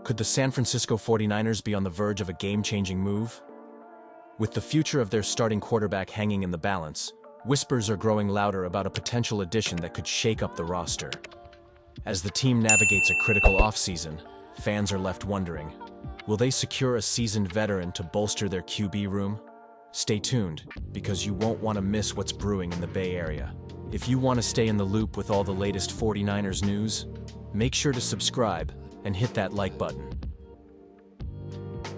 Could the San Francisco 49ers be on the verge of a game-changing move? With the future of their starting quarterback hanging in the balance, whispers are growing louder about a potential addition that could shake up the roster. As the team navigates a critical offseason, fans are left wondering, will they secure a seasoned veteran to bolster their QB room? Stay tuned, because you won't want to miss what's brewing in the Bay Area. If you want to stay in the loop with all the latest 49ers news, make sure to subscribe and hit that like button.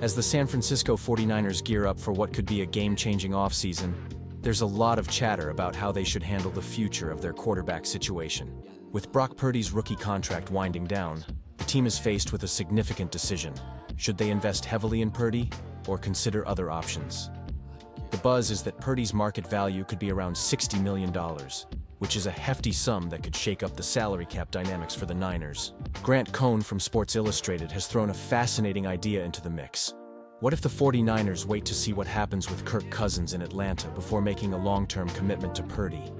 As the San Francisco 49ers gear up for what could be a game-changing offseason, there's a lot of chatter about how they should handle the future of their quarterback situation. With Brock Purdy's rookie contract winding down, the team is faced with a significant decision. Should they invest heavily in Purdy, or consider other options? The buzz is that Purdy's market value could be around $60 million, which is a hefty sum that could shake up the salary cap dynamics for the Niners. Grant Cohn from Sports Illustrated has thrown a fascinating idea into the mix. What if the 49ers wait to see what happens with Kirk Cousins in Atlanta before making a long-term commitment to Purdy?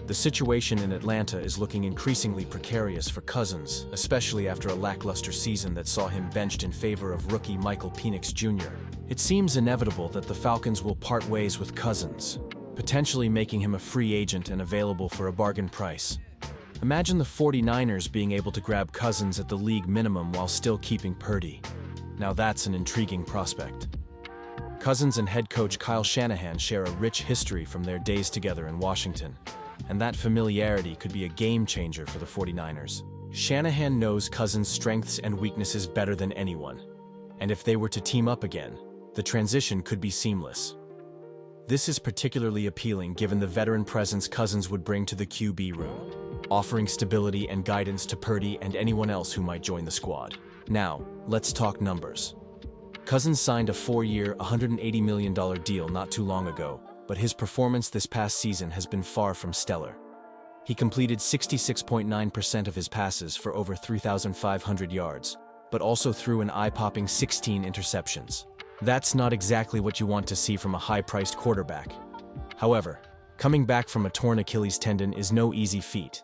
The situation in Atlanta is looking increasingly precarious for Cousins, especially after a lackluster season that saw him benched in favor of rookie Michael Penix Jr. It seems inevitable that the Falcons will part ways with Cousins, potentially making him a free agent and available for a bargain price. Imagine the 49ers being able to grab Cousins at the league minimum while still keeping Purdy. Now that's an intriguing prospect. Cousins and head coach Kyle Shanahan share a rich history from their days together in Washington, and that familiarity could be a game-changer for the 49ers. Shanahan knows Cousins' strengths and weaknesses better than anyone, and if they were to team up again, the transition could be seamless. This is particularly appealing given the veteran presence Cousins would bring to the QB room, offering stability and guidance to Purdy and anyone else who might join the squad. Now, let's talk numbers. Cousins signed a 4-year, $180 million deal not too long ago, but his performance this past season has been far from stellar. He completed 66.9% of his passes for over 3,500 yards, but also threw an eye-popping 16 interceptions. That's not exactly what you want to see from a high-priced quarterback. However, coming back from a torn Achilles tendon is no easy feat,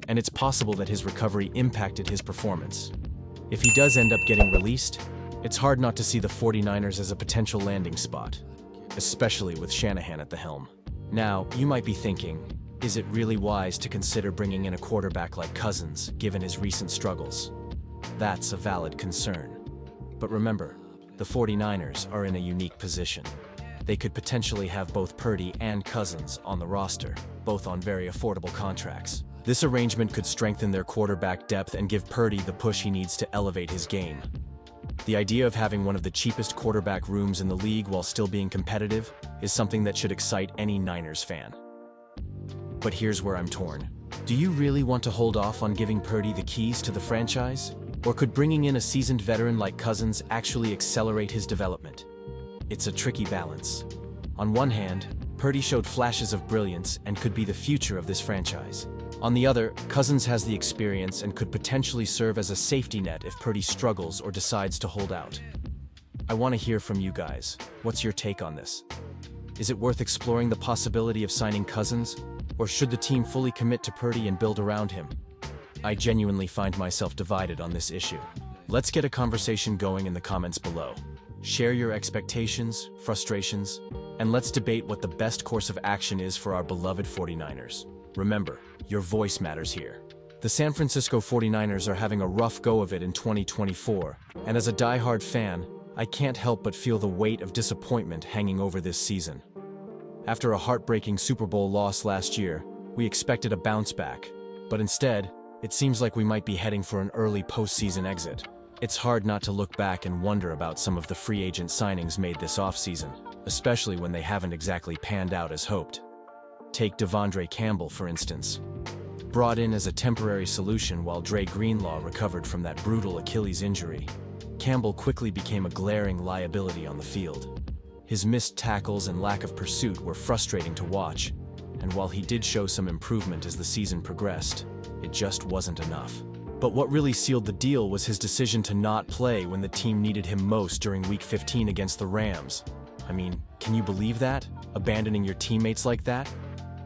and it's possible that his recovery impacted his performance. If he does end up getting released, it's hard not to see the 49ers as a potential landing spot, especially with Shanahan at the helm. Now, you might be thinking, is it really wise to consider bringing in a quarterback like Cousins, given his recent struggles? That's a valid concern. But remember, the 49ers are in a unique position. They could potentially have both Purdy and Cousins on the roster, both on very affordable contracts. This arrangement could strengthen their quarterback depth and give Purdy the push he needs to elevate his game. The idea of having one of the cheapest quarterback rooms in the league while still being competitive is something that should excite any Niners fan. But here's where I'm torn. Do you really want to hold off on giving Purdy the keys to the franchise? Or could bringing in a seasoned veteran like Cousins actually accelerate his development? It's a tricky balance. On one hand, Purdy showed flashes of brilliance and could be the future of this franchise. On the other, Cousins has the experience and could potentially serve as a safety net if Purdy struggles or decides to hold out. I want to hear from you guys. What's your take on this? Is it worth exploring the possibility of signing Cousins, or should the team fully commit to Purdy and build around him? I genuinely find myself divided on this issue. Let's get a conversation going in the comments below. Share your expectations, frustrations, and let's debate what the best course of action is for our beloved 49ers. Remember, your voice matters here. The San Francisco 49ers are having a rough go of it in 2024, and as a die-hard fan, I can't help but feel the weight of disappointment hanging over this season. After a heartbreaking Super Bowl loss last year, we expected a bounce back, but instead, it seems like we might be heading for an early postseason exit. It's hard not to look back and wonder about some of the free agent signings made this offseason, especially when they haven't exactly panned out as hoped. Take Devondre Campbell, for instance. Brought in as a temporary solution while Dre Greenlaw recovered from that brutal Achilles injury, Campbell quickly became a glaring liability on the field. His missed tackles and lack of pursuit were frustrating to watch, and while he did show some improvement as the season progressed, it just wasn't enough. But what really sealed the deal was his decision to not play when the team needed him most during Week 15 against the Rams. I mean, can you believe that? Abandoning your teammates like that?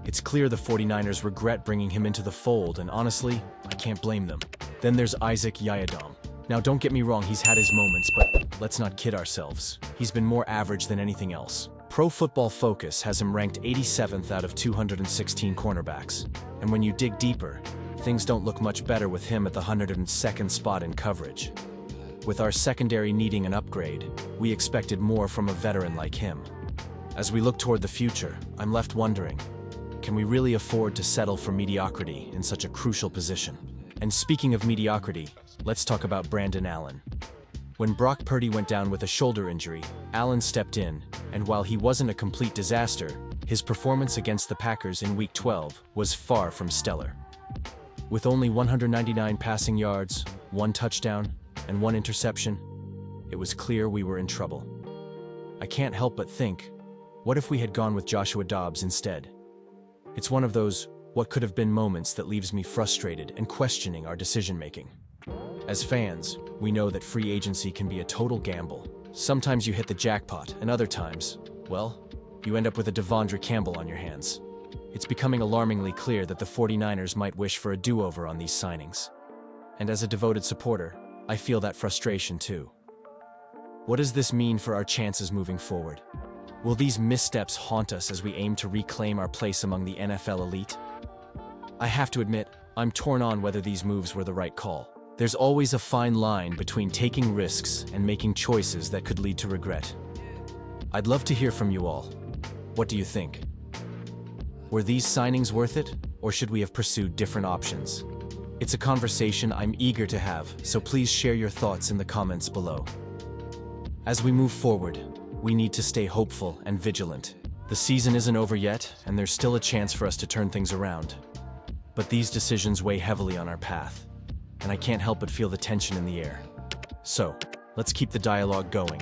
It's clear the 49ers regret bringing him into the fold, and honestly, I can't blame them. Then there's Isaac Yiadom. Now don't get me wrong, he's had his moments, but let's not kid ourselves. He's been more average than anything else. Pro Football Focus has him ranked 87th out of 216 cornerbacks. And when you dig deeper, things don't look much better with him at the 102nd spot in coverage. With our secondary needing an upgrade, we expected more from a veteran like him. As we look toward the future, I'm left wondering, can we really afford to settle for mediocrity in such a crucial position? And speaking of mediocrity, let's talk about Brandon Allen. When Brock Purdy went down with a shoulder injury, Allen stepped in, and while he wasn't a complete disaster, his performance against the Packers in Week 12 was far from stellar. With only 199 passing yards, 1 touchdown, and 1 interception, it was clear we were in trouble. I can't help but think, what if we had gone with Joshua Dobbs instead? It's one of those what could have been moments that leaves me frustrated and questioning our decision-making. As fans, we know that free agency can be a total gamble. Sometimes you hit the jackpot, and other times, well, you end up with a Devondre Campbell on your hands. It's becoming alarmingly clear that the 49ers might wish for a do-over on these signings. And as a devoted supporter, I feel that frustration too. What does this mean for our chances moving forward? Will these missteps haunt us as we aim to reclaim our place among the NFL elite? I have to admit, I'm torn on whether these moves were the right call. There's always a fine line between taking risks and making choices that could lead to regret. I'd love to hear from you all. What do you think? Were these signings worth it, or should we have pursued different options? It's a conversation I'm eager to have, so please share your thoughts in the comments below. As we move forward, we need to stay hopeful and vigilant. The season isn't over yet, and there's still a chance for us to turn things around. But these decisions weigh heavily on our path, and I can't help but feel the tension in the air. So, let's keep the dialogue going.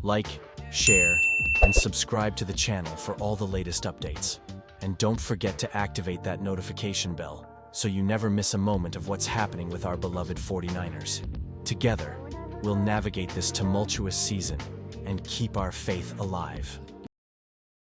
Like, share, and subscribe to the channel for all the latest updates. And don't forget to activate that notification bell, so you never miss a moment of what's happening with our beloved 49ers. Together, we'll navigate this tumultuous season and keep our faith alive.